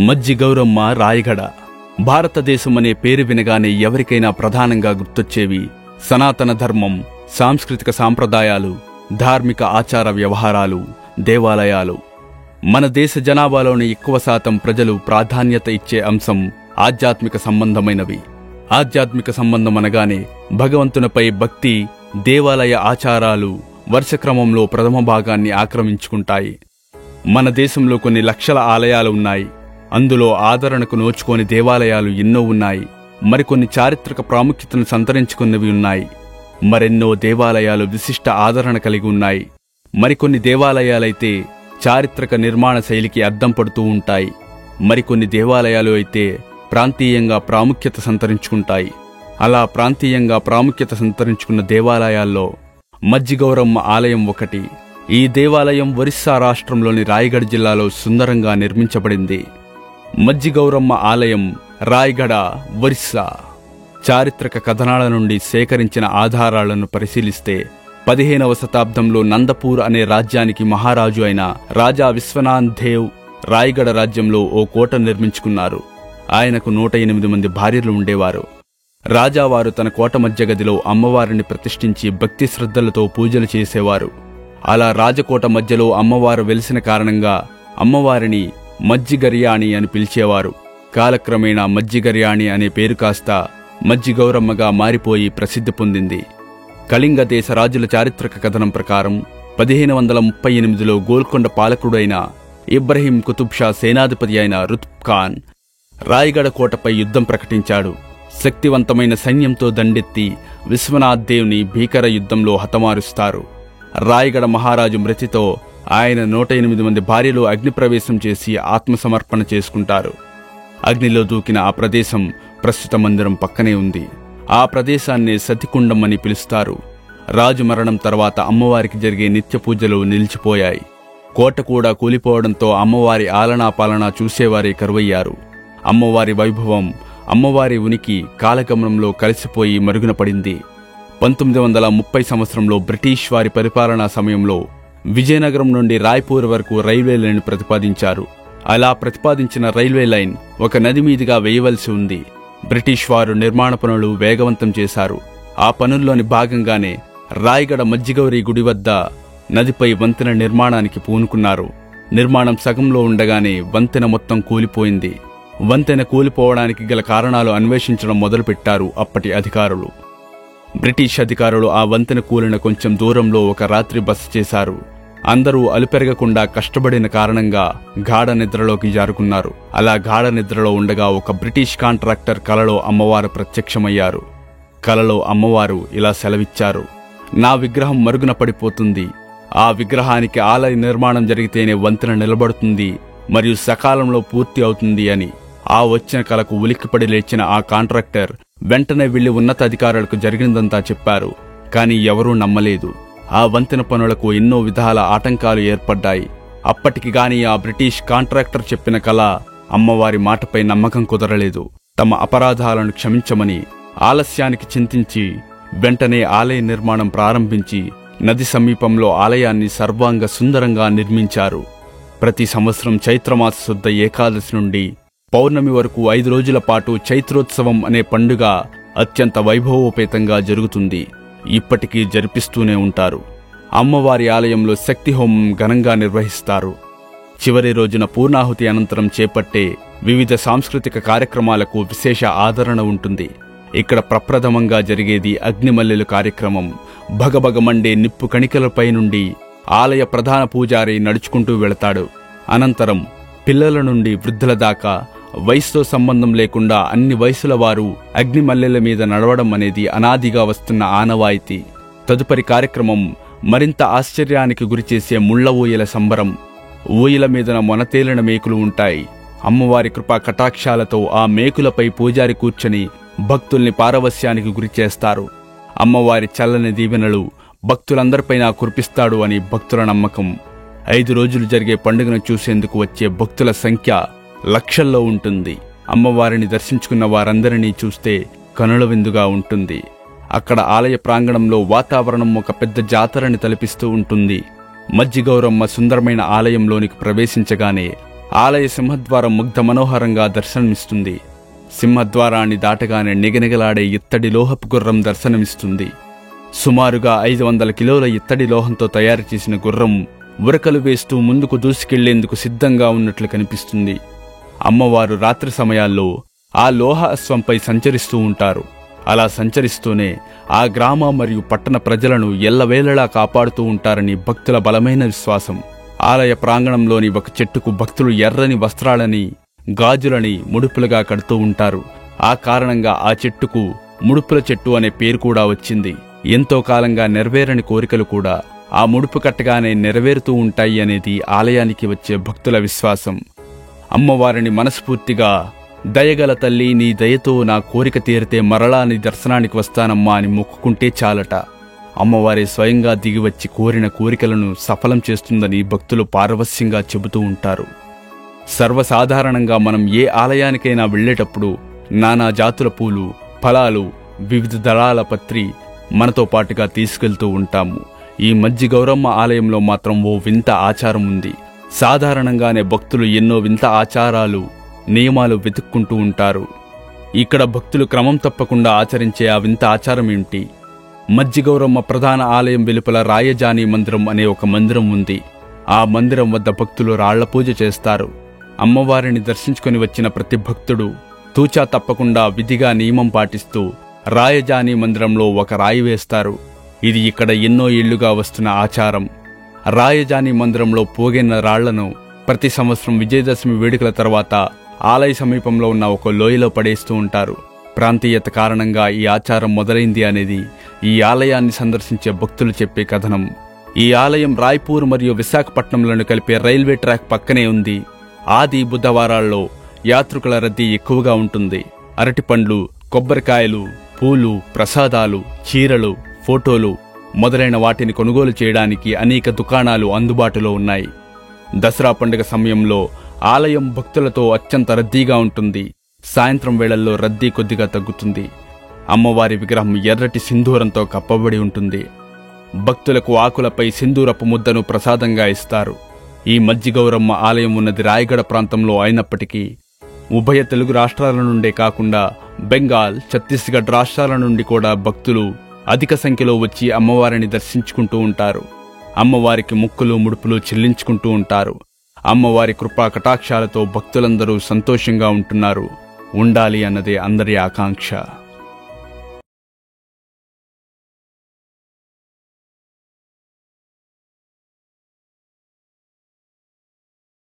మజ్జి గౌరమ్మ రాయగడ. భారతదేశం అనే పేరు వినగానే ఎవరికైనా ప్రధానంగా గుర్తొచ్చేవి సనాతన ధర్మం, సాంస్కృతిక సాంప్రదాయాలు, ధార్మిక ఆచార వ్యవహారాలు, దేవాలయాలు. మన దేశ జనాభాలోని ఎక్కువ శాతం ప్రజలు ప్రాధాన్యత ఇచ్చే అంశం ఆధ్యాత్మిక సంబంధమైనవి. ఆధ్యాత్మిక సంబంధం అనగానే భగవంతునిపై భక్తి, దేవాలయ ఆచారాలు వర్షక్రమంలో ప్రథమ భాగాన్ని ఆక్రమించుకుంటాయి. మన దేశంలో కొన్ని లక్షల ఆలయాలు ఉన్నాయి. అందులో ఆదరణకు నోచుకోని దేవాలయాలు ఎన్నో ఉన్నాయి. మరికొన్ని చారిత్రక ప్రాముఖ్యతను సంతరించుకున్నవి ఉన్నాయి. మరెన్నో దేవాలయాలు విశిష్ట ఆదరణ కలిగి ఉన్నాయి. మరికొన్ని దేవాలయాలైతే చారిత్రక నిర్మాణ శైలికి అద్దం పడుతూ ఉంటాయి. మరికొన్ని దేవాలయాలు అయితే ప్రాంతీయంగా ప్రాముఖ్యత సంతరించుకుంటాయి. అలా ప్రాంతీయంగా ప్రాముఖ్యత సంతరించుకున్న దేవాలయాల్లో మజ్జి గౌరమ్మ ఆలయం ఒకటి. ఈ దేవాలయం ఒరిస్సా రాష్ట్రంలోని రాయగఢ్ జిల్లాలో సుందరంగా నిర్మించబడింది. మజ్జి గౌరమ్మ ఆలయం రాయగఢ, ఒరిస్సా. చారిత్రక కథనాల నుండి సేకరించిన ఆధారాలను పరిశీలిస్తే 15వ శతాబ్దంలో నందపూర్ అనే రాజ్యానికి మహారాజు అయిన రాజా విశ్వనాథ్ దేవ్ రాయగఢ రాజ్యంలో ఓ కోట నిర్మించుకున్నారు. ఆయనకు 108 మంది భార్యలు ఉండేవారు. రాజావారు తన కోట మధ్య గదిలో అమ్మవారిని ప్రతిష్ఠించి భక్తి శ్రద్ధలతో పూజలు చేసేవారు. అలా రాజకోట మధ్యలో అమ్మవారు వెలిసిన కారణంగా అమ్మవారిని మజ్జిగర్యాణి అని పిలిచేవారు. కాలక్రమేణా మజ్జిగర్యాణి అనే పేరు కాస్త మజ్జి గౌరమ్మగా మారిపోయి ప్రసిద్ధి పొందింది. కళింగ దేశ రాజుల చారిత్రక కథనం ప్రకారం 1538లో గోల్కొండ పాలకుడైన ఇబ్రహీం కుతుబ్ షా సేనాధిపతి అయిన రుతుబ్ ఖాన్ రాయగఢ కోటపై యుద్ధం ప్రకటించాడు. శక్తివంతమైన సైన్యంతో దండెత్తి విశ్వనాథ్ దేవుని భీకర యుద్ధంలో హతమారుస్తారు. రాయగఢ మహారాజు మృతితో ఆయన 108 మంది భార్యలు అగ్నిప్రవేశం చేసి ఆత్మసమర్పణ చేసుకుంటారు. అగ్నిలో దూకిన ఆ ప్రదేశం ప్రస్తుత మందిరం పక్కనే ఉంది. ఆ ప్రదేశాన్ని సతికుండం అని పిలుస్తారు. రాజు మరణం తర్వాత అమ్మవారికి జరిగే నిత్య పూజలు నిలిచిపోయాయి. కోట కూడా కూలిపోవడంతో అమ్మవారి ఆలనా పాలనా చూసేవారే కరువయ్యారు. అమ్మవారి వైభవం, అమ్మవారి ఉనికి కాలగమనంలో కలిసిపోయి మరుగున పడింది. 1930 సంవత్సరంలో బ్రిటిష్ వారి పరిపాలనా సమయంలో విజయనగరం నుండి రాయ్పూర్ వరకు రైల్వే లైన్ ప్రతిపాదించారు. అలా ప్రతిపాదించిన రైల్వే లైన్ ఒక నది మీదుగా వేయవలసి ఉంది. బ్రిటిష్ వారు నిర్మాణ పనులు వేగవంతం చేశారు. ఆ పనుల్లోని భాగంగానే రాయగఢ మజ్జిగౌరి గుడి వద్ద నదిపై వంతెన నిర్మాణానికి పూనుకున్నారు. నిర్మాణం సగంలో ఉండగానే వంతెన మొత్తం కూలిపోయింది. వంతెన కూలిపోవడానికి గల కారణాలు అన్వేషించడం మొదలుపెట్టారు అప్పటి అధికారులు. బ్రిటిష్ అధికారులు ఆ వంతెన కూలిన కొంచెం దూరంలో ఒక రాత్రి బస చేశారు. అందరూ అలుపెరగకుండా కష్టపడిన కారణంగా గాఢ నిద్రలోకి జారుకున్నారు. అలా గాఢ నిద్రలో ఉండగా ఒక బ్రిటిష్ కాంట్రాక్టర్ కలలో అమ్మవారు ప్రత్యక్షమయ్యారు. కలలో అమ్మవారు ఇలా సెలవిచ్చారు: నా విగ్రహం మరుగున పడిపోతుంది. ఆ విగ్రహానికి ఆలయ నిర్మాణం జరిగితేనే వంతెన నిలబడుతుంది మరియు సకాలంలో పూర్తి అవుతుంది అని. ఆ వచ్చిన కలకు ఉలిక్కిపడి లేచిన ఆ కాంట్రాక్టర్ వెంటనే వెళ్లి ఉన్నతాధికారులకు జరిగినదంతా చెప్పారు. కాని ఎవరూ నమ్మలేదు. ఆ వంతెన పనులకు ఎన్నో విధాల ఆటంకాలు ఏర్పడ్డాయి. అప్పటికి గాని ఆ బ్రిటిష్ కాంట్రాక్టర్ చెప్పిన కల అమ్మవారి మాటపై నమ్మకం కుదరలేదు. తమ అపరాధాలను క్షమించమని ఆలస్యానికి చింతించి వెంటనే ఆలయ నిర్మాణం ప్రారంభించి నది సమీపంలో ఆలయాన్ని సర్వాంగ సుందరంగా నిర్మించారు. ప్రతి సంవత్సరం చైత్రమాస శుద్ధ ఏకాదశి నుండి పౌర్ణమి వరకు 5 రోజుల పాటు చైత్రోత్సవం అనే పండుగ అత్యంత వైభవోపేతంగా జరుగుతుంది. ఇప్పటికీ జరిపిస్తూనే ఉంటారు. అమ్మవారి ఆలయంలో శక్తి హోమం ఘనంగా నిర్వహిస్తారు. చివరి రోజున పూర్ణాహుతి అనంతరం చేపట్టే వివిధ సాంస్కృతిక కార్యక్రమాలకు విశేష ఆదరణ ఉంటుంది. ఇక్కడ ప్రప్రథమంగా జరిగేది అగ్నిమల్లెలు కార్యక్రమం. భగభగమండే నిప్పు కణికలపై నుండి ఆలయ ప్రధాన పూజారి నడుచుకుంటూ వెళతాడు. అనంతరం పిల్లల నుండి వృద్ధుల దాకా వయసుతో సంబంధం లేకుండా అన్ని వయసుల వారు అగ్నిమల్లెల మీద నడవడం అనేది అనాదిగా వస్తున్న ఆనవాయితీ. తదుపరి కార్యక్రమం మరింత ఆశ్చర్యానికి గురిచేసే ముళ్ల ఊయల సంబరం. ఊయల మీదన మొనతేలిన మేకులు ఉంటాయి. అమ్మవారి కృపా కటాక్షాలతో ఆ మేకులపై పూజారి కూర్చొని భక్తుల్ని పారవస్యానికి గురిచేస్తారు. అమ్మవారి చల్లని దీవెనలు భక్తులందరిపైనా కురిపిస్తాడు అని భక్తుల నమ్మకం. 5 రోజులు జరిగే పండుగను చూసేందుకు వచ్చే భక్తుల సంఖ్య లక్షల్లో ఉంటుంది. అమ్మవారిని దర్శించుకున్న వారందరినీ చూస్తే కనుల విందుగా ఉంటుంది. అక్కడ ఆలయ ప్రాంగణంలో వాతావరణం ఒక పెద్ద జాతరని తలపిస్తూ ఉంటుంది. మజ్జి గౌరమ్మ సుందరమైన ఆలయంలోనికి ప్రవేశించగానే ఆలయ సింహద్వారం ముగ్ధ మనోహరంగా దర్శనమిస్తుంది. సింహద్వారాన్ని దాటగానే నిగనిగలాడే ఇత్తడి లోహపు గుర్రం దర్శనమిస్తుంది. సుమారుగా 500 కిలోల ఇత్తడి లోహంతో తయారు చేసిన గుర్రం ఉరకలు వేస్తూ ముందుకు దూసుకెళ్లేందుకు సిద్ధంగా ఉన్నట్లు కనిపిస్తుంది. అమ్మవారు రాత్రి సమయాల్లో ఆ లోహ అశ్వంపై సంచరిస్తూ ఉంటారు. అలా సంచరిస్తూనే ఆ గ్రామ మరియు పట్టణ ప్రజలను ఎల్లవేళలా కాపాడుతూ ఉంటారని భక్తుల బలమైన విశ్వాసం. ఆలయ ప్రాంగణంలోని ఒక చెట్టుకు భక్తులు ఎర్రని వస్త్రాలని, గాజులని ముడుపులుగా కడుతూ ఉంటారు. ఆ కారణంగా ఆ చెట్టుకు ముడుపుల చెట్టు అనే పేరు కూడా వచ్చింది. ఎంతో కాలంగా నెరవేరని కోరికలు కూడా ఆ ముడుపు కట్టగానే నెరవేరుతూ ఉంటాయి అనేది ఆలయానికి వచ్చే భక్తుల విశ్వాసం. అమ్మవారిని మనస్ఫూర్తిగా, దయగల తల్లి, నీ దయతో నా కోరిక తీరితే మరలా నీ దర్శనానికి వస్తానమ్మా అని మొక్కుకుంటే చాలట. అమ్మవారి స్వయంగా దిగివచ్చి కోరిన కోరికలను సఫలం చేస్తుందని భక్తులు పారవస్యంగా చెబుతూ ఉంటారు. సర్వసాధారణంగా మనం ఏ ఆలయానికైనా వెళ్లేటప్పుడు నానా జాతుల పూలు, ఫలాలు, వివిధ దళాల పత్రి మనతో పాటుగా తీసుకెళ్తూ ఉంటాము. ఈ మజ్జి గౌరమ్మ ఆలయంలో మాత్రం ఓ వింత ఆచారం ఉంది. సాధారణంగానే భక్తులు ఎన్నో వింత ఆచారాలు, నియమాలు వెతుక్కుంటూ ఉంటారు. ఇక్కడ భక్తులు క్రమం తప్పకుండా ఆచరించే ఆ వింత ఆచారం ఏమిటి? మజ్జి గౌరమ్మ ప్రధాన ఆలయం వెలుపల రాయజాని మందిరం అనే ఒక మందిరం ఉంది. ఆ మందిరం వద్ద భక్తులు రాళ్ల పూజ చేస్తారు. అమ్మవారిని దర్శించుకొని వచ్చిన ప్రతి భక్తుడు తూచా తప్పకుండా విధిగా నియమం పాటిస్తూ రాయజాని మందిరంలో ఒక రాయి వేస్తారు. ఇది ఇక్కడ ఎన్నో ఏళ్లుగా వస్తున్న ఆచారం. రాయజాని మందిరంలో పోగైన రాళ్లను ప్రతి సంవత్సరం విజయదశమి వేడుకల తర్వాత ఆలయ సమీపంలో ఉన్న ఒక లోయలో పడేస్తూ ఉంటారు. ప్రాంతీయత కారణంగా ఈ ఆచారం మొదలైంది అనేది ఈ ఆలయాన్ని సందర్శించే భక్తులు చెప్పే కథనం. ఈ ఆలయం రాయ్పూర్ మరియు విశాఖపట్నంలను కలిపే రైల్వే ట్రాక్ పక్కనే ఉంది. ఆది బుధవారాల్లో యాత్రికుల రద్దీ ఎక్కువగా ఉంటుంది. అరటిపండ్లు, కొబ్బరికాయలు, పూలు, ప్రసాదాలు, చీరలు, ఫోటోలు మొదలైన వాటిని కొనుగోలు చేయడానికి అనేక దుకాణాలు అందుబాటులో ఉన్నాయి. దసరా పండుగ సమయంలో ఆలయం భక్తులతో అత్యంత రద్దీగా ఉంటుంది. సాయంత్రం వేళల్లో రద్దీ కొద్దిగా తగ్గుతుంది. అమ్మవారి విగ్రహం ఎర్రటి సింధూరంతో కప్పబడి ఉంటుంది. భక్తులకు ఆకులపై సింధూరపు ముద్దను ప్రసాదంగా ఇస్తారు. ఈ మజ్జి గౌరమ్మ ఆలయం ఉన్నది రాయగడ ప్రాంతంలో అయినప్పటికీ ఉభయ తెలుగు రాష్ట్రాల నుండే కాకుండా బెంగాల్, ఛత్తీస్గఢ్ రాష్ట్రాల నుండి కూడా భక్తులు అధిక సంఖ్యలో వచ్చి అమ్మవారిని దర్శించుకుంటూ ఉంటారు. అమ్మవారికి ముక్కులు, ముడుపులు చెల్లించుకుంటూ ఉంటారు. అమ్మవారి కృపా కటాక్షాలతో భక్తులందరూ సంతోషంగా ఉంటున్నారు. ఉండాలి అన్నదే అందరి ఆకాంక్ష.